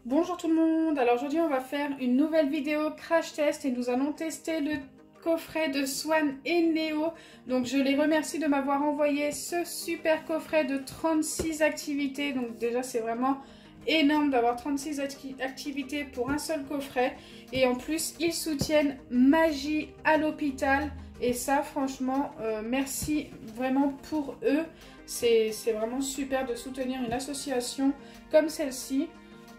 Bonjour tout le monde, alors aujourd'hui on va faire une nouvelle vidéo crash test et nous allons tester le coffret de Swan et Neo. Donc je les remercie de m'avoir envoyé ce super coffret de 36 activités. Donc déjà c'est vraiment énorme d'avoir 36 activités pour un seul coffret. Et en plus ils soutiennent Magie à l'hôpital. Et ça franchement merci vraiment pour eux. C'est vraiment super de soutenir une association comme celle-ci.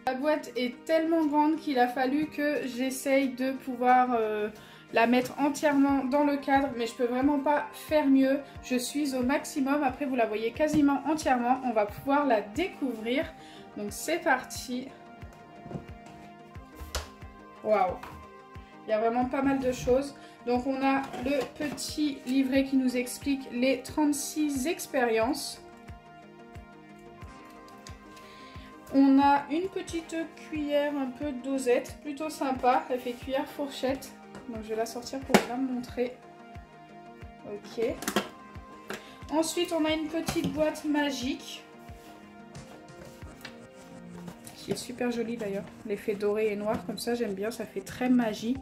La boîte est tellement grande qu'il a fallu que j'essaye de pouvoir la mettre entièrement dans le cadre, mais je peux vraiment pas faire mieux. Je suis au maximum. Après vous la voyez quasiment entièrement. On va pouvoir la découvrir. Donc c'est parti. Waouh! Il y a vraiment pas mal de choses. Donc on a le petit livret qui nous explique les 36 expériences. On a une petite cuillère un peu dosette, plutôt sympa. Elle fait cuillère fourchette. Donc je vais la sortir pour vous la montrer. Ok. Ensuite on a une petite boîte magique. Qui est super jolie d'ailleurs. L'effet doré et noir comme ça j'aime bien. Ça fait très magie.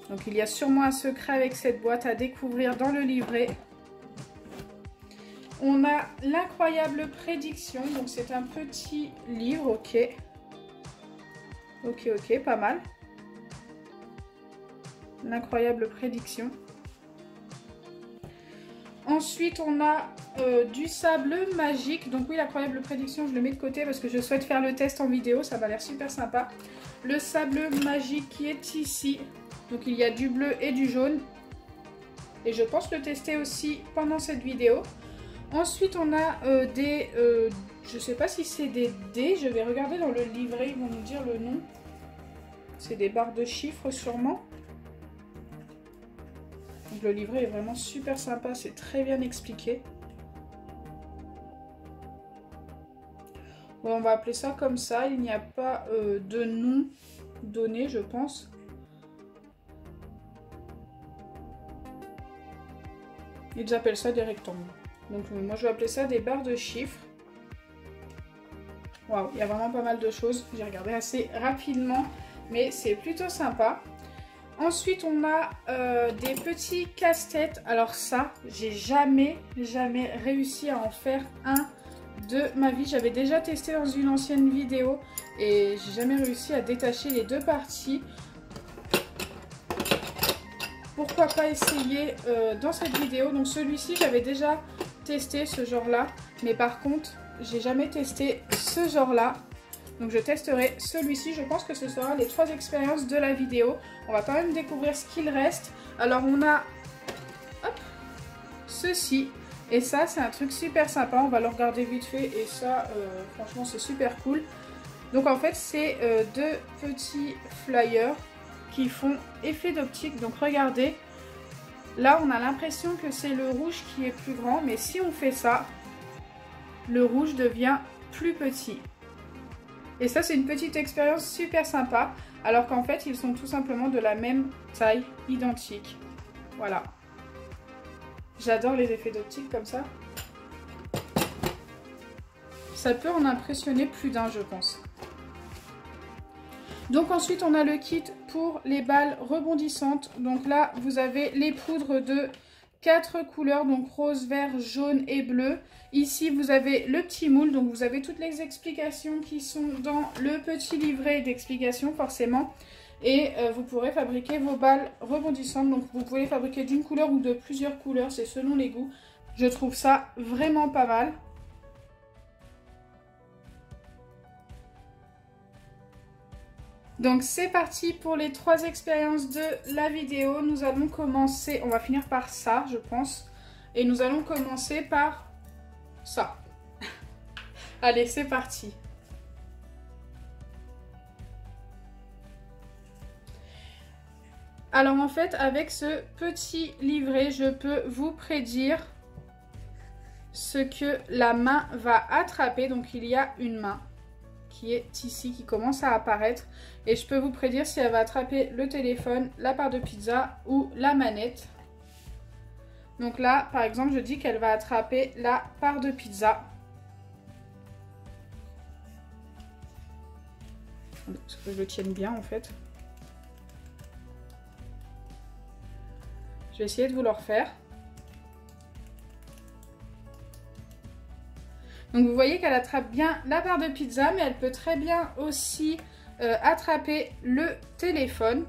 Donc il y a sûrement un secret avec cette boîte à découvrir dans le livret. On a l'incroyable prédiction, donc c'est un petit livre, ok. Ok, pas mal. L'incroyable prédiction. Ensuite, on a du sable magique. Donc oui, l'incroyable prédiction, je le mets de côté parce que je souhaite faire le test en vidéo, ça m'a l'air super sympa. Le sable magique qui est ici. Donc il y a du bleu et du jaune. Et je pense le tester aussi pendant cette vidéo. Ensuite, on a je sais pas si c'est des dés, je vais regarder dans le livret, ils vont nous dire le nom. C'est des barres de chiffres sûrement. Donc le livret est vraiment super sympa, c'est très bien expliqué. Bon, on va appeler ça comme ça, il n'y a pas de nom donné, je pense. Ils appellent ça des rectangles. Donc moi je vais appeler ça des barres de chiffres. Waouh, il y a vraiment pas mal de choses. J'ai regardé assez rapidement, mais c'est plutôt sympa. Ensuite on a des petits casse-têtes. Alors ça, j'ai jamais réussi à en faire un de ma vie. J'avais déjà testé dans une ancienne vidéo et j'ai jamais réussi à détacher les deux parties. Pourquoi pas essayer dans cette vidéo. Donc celui-ci j'avais déjà testé ce genre là, mais par contre j'ai jamais testé ce genre là, donc je testerai celui-ci. Je pense que ce sera les 3 expériences de la vidéo. On va quand même découvrir ce qu'il reste. Alors on a ceci, et ça c'est un truc super sympa, on va le regarder vite fait et ça franchement c'est super cool. Donc en fait c'est deux petits flyers qui font effet d'optique. Donc regardez, là on a l'impression que c'est le rouge qui est plus grand, mais si on fait ça, le rouge devient plus petit. Et ça c'est une petite expérience super sympa, alors qu'en fait ils sont tout simplement de la même taille, identique. Voilà. J'adore les effets d'optique comme ça. Ça peut en impressionner plus d'un, je pense. Donc ensuite on a le kit pour les balles rebondissantes. Donc là vous avez les poudres de 4 couleurs, donc rose, vert, jaune et bleu. Ici vous avez le petit moule, donc vous avez toutes les explications qui sont dans le petit livret d'explications forcément. Et vous pourrez fabriquer vos balles rebondissantes. Donc vous pouvez les fabriquer d'une couleur ou de plusieurs couleurs, c'est selon les goûts. Je trouve ça vraiment pas mal. Donc c'est parti pour les 3 expériences de la vidéo. Nous allons commencer, on va finir par ça je pense. Et nous allons commencer par ça. Allez, c'est parti. Alors en fait avec ce petit livret je peux vous prédire ce que la main va attraper. Donc il y a une main qui est ici, qui commence à apparaître. Et je peux vous prédire si elle va attraper le téléphone, la part de pizza ou la manette. Donc là, par exemple, je dis qu'elle va attraper la part de pizza. Parce que je le tienne bien en fait. Je vais essayer de vous le refaire. Donc vous voyez qu'elle attrape bien la barre de pizza, mais elle peut très bien aussi attraper le téléphone.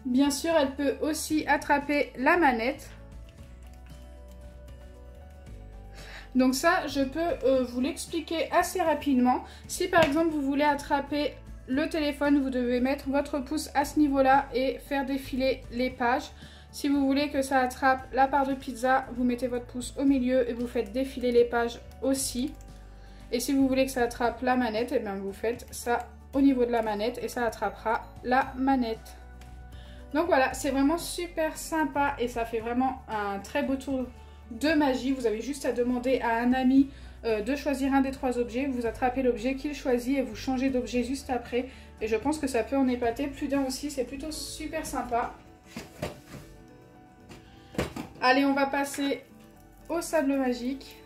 Bien sûr, elle peut aussi attraper la manette. Donc ça, je peux vous l'expliquer assez rapidement. Si par exemple vous voulez attraper le téléphone, vous devez mettre votre pouce à ce niveau-là et faire défiler les pages. Si vous voulez que ça attrape la part de pizza, vous mettez votre pouce au milieu et vous faites défiler les pages aussi. Et si vous voulez que ça attrape la manette, et bien vous faites ça au niveau de la manette et ça attrapera la manette. Donc voilà, c'est vraiment super sympa et ça fait vraiment un très beau tour de magie. Vous avez juste à demander à un ami de choisir un des 3 objets. Vous attrapez l'objet qu'il choisit et vous changez d'objet juste après. Et je pense que ça peut en épater plus d'un aussi. C'est plutôt super sympa. Allez, on va passer au sable magique.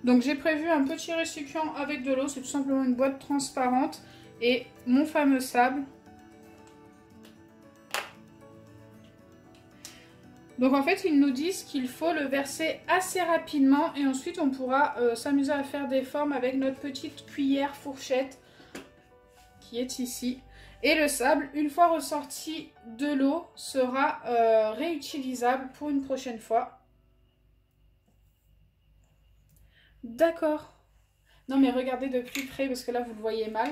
Donc j'ai prévu un petit récipient avec de l'eau. C'est tout simplement une boîte transparente et mon fameux sable. Donc en fait, ils nous disent qu'il faut le verser assez rapidement et ensuite on pourra s'amuser à faire des formes avec notre petite cuillère fourchette qui est ici. Et le sable, une fois ressorti de l'eau, sera réutilisable pour une prochaine fois. D'accord. Non mais regardez de plus près parce que là vous le voyez mal.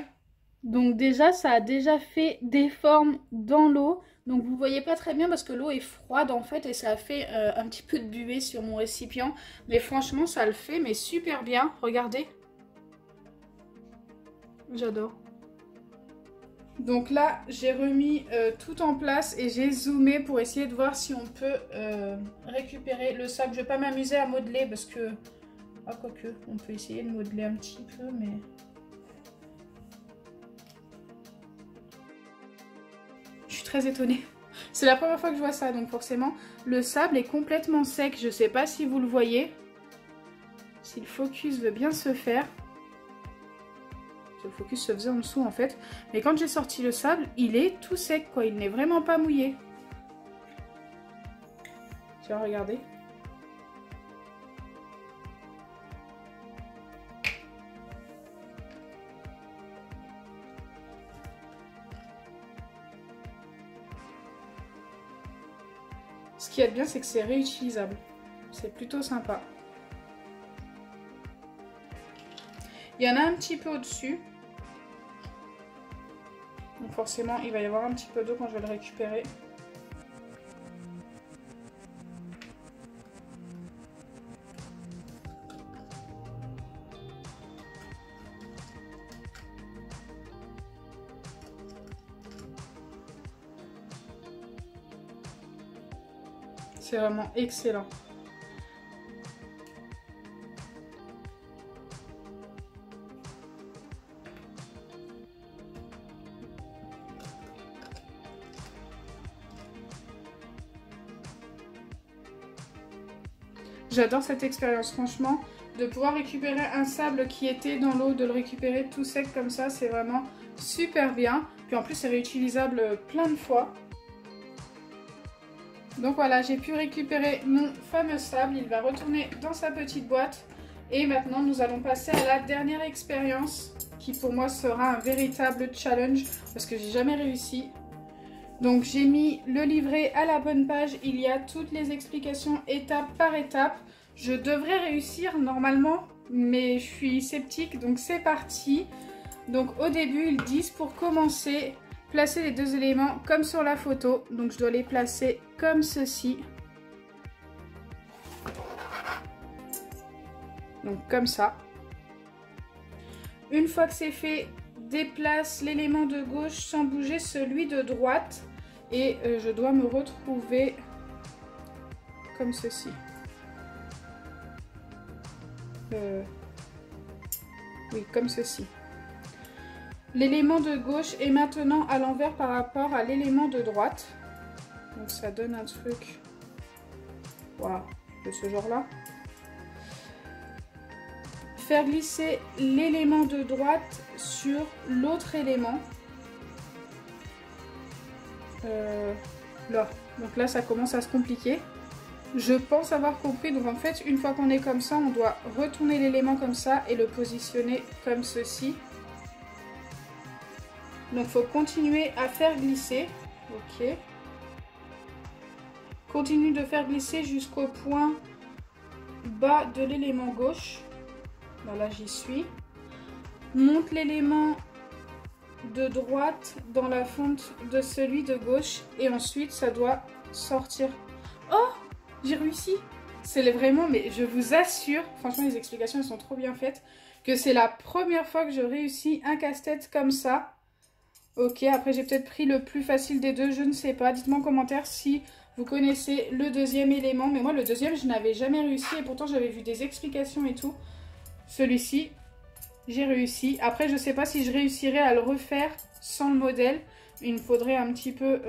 Donc déjà, ça a déjà fait des formes dans l'eau. Donc vous voyez pas très bien parce que l'eau est froide en fait et ça a fait un petit peu de buée sur mon récipient. Mais franchement, ça le fait mais super bien. Regardez. J'adore. Donc là, j'ai remis tout en place et j'ai zoomé pour essayer de voir si on peut récupérer le sable. Je vais pas m'amuser à modeler parce que... Ah, quoique, on peut essayer de modeler un petit peu, mais... Je suis très étonnée. C'est la première fois que je vois ça, donc forcément, le sable est complètement sec. Je sais pas si vous le voyez. Si le focus veut bien se faire. Le focus se faisait en dessous en fait. Mais quand j'ai sorti le sable, il est tout sec quoi. Il n'est vraiment pas mouillé. Tiens, regardez. Ce qui est bien, c'est que c'est réutilisable. C'est plutôt sympa. Il y en a un petit peu au-dessus. Donc forcément, il va y avoir un petit peu d'eau quand je vais le récupérer. C'est vraiment excellent. J'adore cette expérience, franchement, de pouvoir récupérer un sable qui était dans l'eau, de le récupérer tout sec comme ça, c'est vraiment super bien. Puis en plus, c'est réutilisable plein de fois. Donc voilà, j'ai pu récupérer mon fameux sable, il va retourner dans sa petite boîte. Et maintenant, nous allons passer à la dernière expérience, qui pour moi sera un véritable challenge, parce que j'ai jamais réussi. Donc j'ai mis le livret à la bonne page, il y a toutes les explications étape par étape. Je devrais réussir normalement, mais je suis sceptique, donc c'est parti. Donc au début, ils disent pour commencer, placer les 2 éléments comme sur la photo. Donc je dois les placer comme ceci. Donc comme ça. Une fois que c'est fait, déplace l'élément de gauche sans bouger celui de droite. Et je dois me retrouver comme ceci. Oui, comme ceci. L'élément de gauche est maintenant à l'envers par rapport à l'élément de droite. Donc ça donne un truc, wow, de ce genre-là. faire glisser l'élément de droite sur l'autre élément. Là. Donc là, ça commence à se compliquer. Je pense avoir compris. Donc en fait, une fois qu'on est comme ça, on doit retourner l'élément comme ça et le positionner comme ceci. Donc il faut continuer à faire glisser. Ok. Continue de faire glisser jusqu'au point bas de l'élément gauche. Voilà, j'y suis. Monte l'élément de droite dans la fente de celui de gauche et ensuite ça doit sortir. Oh, j'ai réussi. C'est vraiment, mais je vous assure, franchement les explications elles sont trop bien faites, que c'est la première fois que je réussis un casse-tête comme ça. Ok, après j'ai peut-être pris le plus facile des deux, je ne sais pas. Dites-moi en commentaire si vous connaissez le deuxième élément, mais moi le deuxième je n'avais jamais réussi et pourtant j'avais vu des explications et tout. Celui-ci, j'ai réussi. Après, je ne sais pas si je réussirai à le refaire sans le modèle. Il me faudrait un petit peu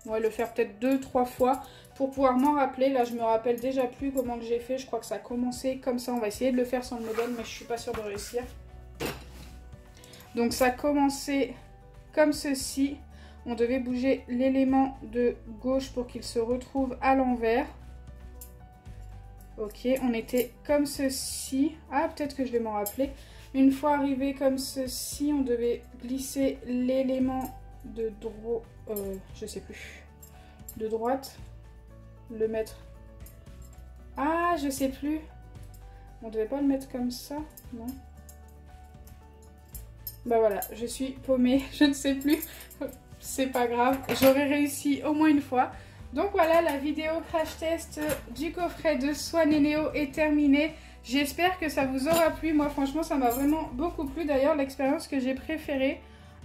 le faire peut-être 2-3 fois pour pouvoir m'en rappeler. Là, je me rappelle déjà plus comment que j'ai fait. Je crois que ça a commencé comme ça. On va essayer de le faire sans le modèle, mais je suis pas sûre de réussir. Donc, ça a commencé comme ceci. On devait bouger l'élément de gauche pour qu'il se retrouve à l'envers. Ok, on était comme ceci. Ah, peut-être que je vais m'en rappeler. Une fois arrivé comme ceci, on devait glisser l'élément de droite, je sais plus, de droite, le mettre. Ah, je sais plus. On devait pas le mettre comme ça, non? Bah voilà, je suis paumée, je ne sais plus. C'est pas grave, j'aurais réussi au moins une fois. Donc voilà, la vidéo crash test du coffret de Swan et Neo est terminée. J'espère que ça vous aura plu. Moi franchement ça m'a vraiment beaucoup plu. D'ailleurs l'expérience que j'ai préférée,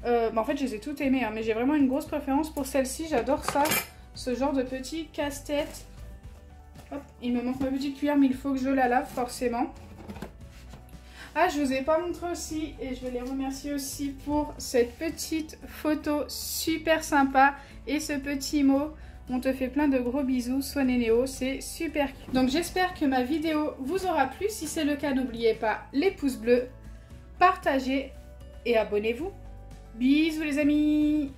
en fait je les ai toutes aimées, hein, mais j'ai vraiment une grosse préférence pour celle-ci. J'adore ça, ce genre de petit casse-tête. Hop, il me manque ma petite cuillère mais il faut que je la lave forcément. Ah, je vous ai pas montré aussi et je vais les remercier aussi pour cette petite photo super sympa et ce petit mot. On te fait plein de gros bisous, Swan et Neo, c'est super cute. Donc j'espère que ma vidéo vous aura plu. Si c'est le cas, n'oubliez pas les pouces bleus, partagez et abonnez-vous. Bisous les amis!